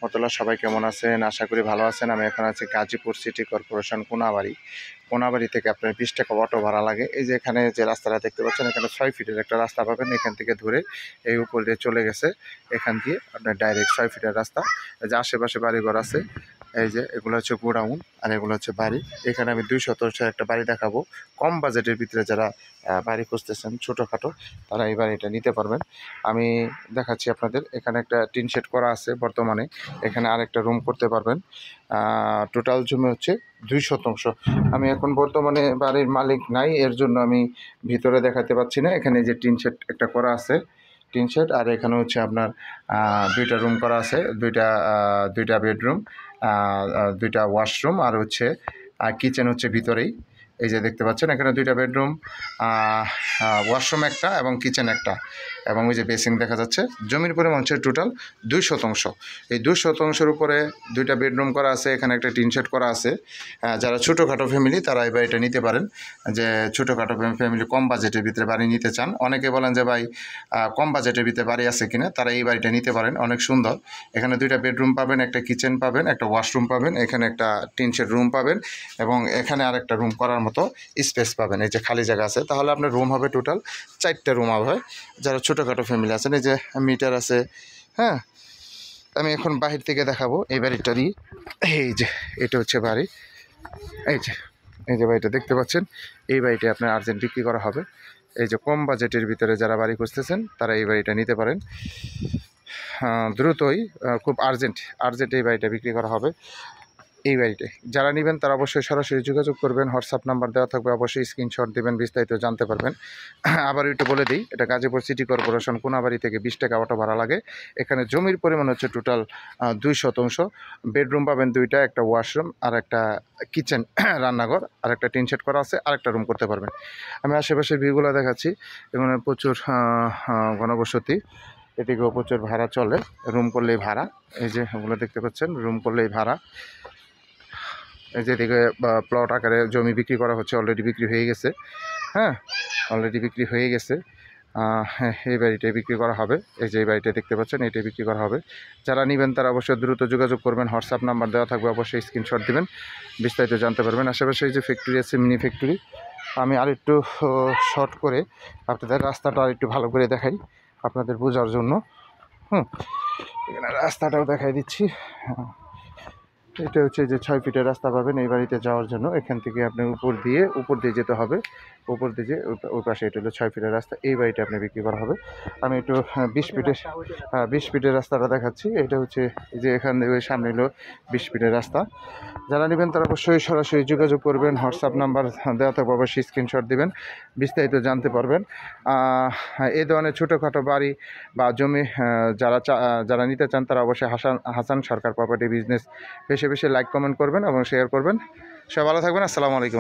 রহমতুল্লাহ। সবাই কেমন আছেন? আশা করি ভালো আছেন। আমি এখন আছি গাজীপুর সিটি কর্পোরেশন কোনাবাড়ি থেকে আপনার 20 টাকা অটো ভাড়া লাগে। এই যে এখানে যে রাস্তাটা দেখতে পাচ্ছেন, এখানে 6 ফিটের একটা রাস্তা পাবেন। এখান থেকে ধরে এই উপর দিয়ে চলে গেছে, এখান দিয়ে আপনার ডাইরেক্ট 6 ফিটের রাস্তা। এই যে আশেপাশে বাড়িঘর আছে, এই যে এগুলো হচ্ছে গোডাউন আর এগুলো হচ্ছে বাড়ি। এখানে আমি 2 শতাংশের একটা বাড়ি দেখাবো। কম বাজেটের ভিতরে যারা বাড়ি খুঁজতেছেন ছোটোখাটো, তারা এই বাড়িটা নিতে পারবেন। আমি দেখাচ্ছি আপনাদের। এখানে একটা টিন শেড করা আছে বর্তমানে, এখানে আরেকটা রুম করতে পারবেন। টোটাল জমি হচ্ছে 2 শতাংশ। আমি এখন বর্তমানে বাড়ির মালিক নাই, এর জন্য আমি ভিতরে দেখাতে পাচ্ছি না। এখানে যে টিন শেড একটা করা আছে, টিন শেড, আর এখানে হচ্ছে আপনার 2টা রুম করা আছে, 2টা বেডরুম, 2টা ওয়াশরুম, আর হচ্ছে কিচেন হচ্ছে ভিতরেই। এই যে দেখতে পাচ্ছেন এখানে 2টা বেডরুম, ওয়াশরুম একটা এবং কিচেন একটা, এবং ওই যে বেসিং দেখা যাচ্ছে। জমির পরিমাণ হচ্ছে টোটাল 2 শতাংশ। এই 2 শতাংশের উপরে 2টা বেডরুম করা আছে, এখানে একটা টিন শেড করা আছে। যারা ছোটোখাটো ফ্যামিলি তারা এই বাড়িটা নিতে পারেন। যে ছোটোখাটো ফ্যামিলি কম বাজেটের ভিতরে বাড়ি নিতে চান, অনেকে বলেন যে ভাই কম বাজেটের ভিতরে বাড়ি আছে কিনা, তারা এই বাড়িটা নিতে পারেন। অনেক সুন্দর। এখানে 2টা বেডরুম পাবেন, একটা কিচেন পাবেন, একটা ওয়াশরুম পাবেন, এখানে একটা টিন শেড রুম পাবেন, এবং এখানে আরেকটা রুম করার মতো স্পেস পাবেন। এই যে খালি জায়গা আছে, তাহলে আপনার রুম হবে টোটাল 4টা রুম হবে। যারা ছোটোখাটো ফ্যামিলি আছেন, এই যে মিটার আছে। হ্যাঁ, আমি এখন বাহির থেকে দেখাবো এই বাড়িটারই। এই যে এটা হচ্ছে বাড়ি। এই যে বাড়িটা দেখতে পাচ্ছেন, এই বাড়িটা আপনার আর্জেন্ট বিক্রি করা হবে। এই যে কম বাজেটের ভিতরে যারা বাড়ি খুঁজতেছেন তারা এই বাড়িটা নিতে পারেন। দ্রুতই, খুব আর্জেন্ট এই বাড়িটা বিক্রি করা হবে। এই বাড়িতে যারা নেবেন তারা অবশ্যই সরাসরি যোগাযোগ করবেন। হোয়াটসঅ্যাপ নাম্বার দেওয়া থাকবে, অবশ্যই স্ক্রিনশট দেবেন, বিস্তারিত জানতে পারবেন। আবার একটু বলে দিই, এটা গাজীপুর সিটি কর্পোরেশন কোনাবাড়ি থেকে 20 টাকা অটো ভাড়া লাগে। এখানে জমির পরিমাণ হচ্ছে টোটাল 2 শতাংশ। বেডরুম পাবেন 2টা, একটা ওয়াশরুম আর একটা কিচেন, রান্নাঘর, আর একটা টিন শেড করা আছে, আর একটা রুম করতে পারবেন। আমি আশেপাশে ভিউগুলো দেখাচ্ছি। এখানে প্রচুর ঘনবসতি, এদিকেও প্রচুর ভাড়া চলে। রুম করলেই ভাড়া। এই যে ওগুলো দেখতে পাচ্ছেন, রুম করলেই ভাড়া। এই যে এদিকে প্লট আকারে জমি বিক্রি করা হচ্ছে, অলরেডি বিক্রি হয়ে গেছে। হ্যাঁ, অলরেডি বিক্রি হয়ে গেছে। এই বাড়িটাই বিক্রি করা হবে। এই যে এই বাড়িটা দেখতে পাচ্ছেন, এটাই বিক্রি করা হবে। যারা নেবেন তারা অবশ্যই দ্রুত যোগাযোগ করবেন। হোয়াটসঅ্যাপ নাম্বার দেওয়া থাকবে, অবশ্যই স্ক্রিনশট দেবেন, বিস্তারিত জানতে পারবেন। আশেপাশে এই যে ফ্যাক্টরি আছে, মিনি ফ্যাক্টরি। আমি আরেকটু শর্ট করে আপনাদের রাস্তাটা আরেকটু ভালো করে দেখাই আপনাদের বোঝার জন্য। এখানে রাস্তাটাও দেখাই দিচ্ছি। এটা হচ্ছে যে 6 ফিটের রাস্তা পাবেন এই বাড়িতে যাওয়ার জন্য। এখান থেকে আপনি উপর দিয়ে যেতে হবে, উপর দিয়ে ওই পাশে এটা হলো 6 ফিটের রাস্তা। এই বাড়িটা আপনি বিক্রি করা হবে। আমি একটু 20 ফিটের রাস্তাটা দেখাচ্ছি। এটা হচ্ছে যে এখান থেকে ওই সামনে হলো 20 ফিটের রাস্তা। যারা নেবেন তারা অবশ্যই সরাসরি যোগাযোগ করবেন। হোয়াটসঅ্যাপ নাম্বার দেওয়া থাকবে, অবশ্যই স্ক্রিনশট দেবেন, বিস্তারিত জানতে পারবেন। এই ধরনের ছোটোখাটো বাড়ি বা জমি যারা নিতে চান তারা অবশ্যই হাসান সরকার প্রপার্টি বিজনেস বেশি লাইক কমেন্ট করবেন এবং শেয়ার করবেন। সবাই ভালো থাকবেন। আসসালামু আলাইকুম।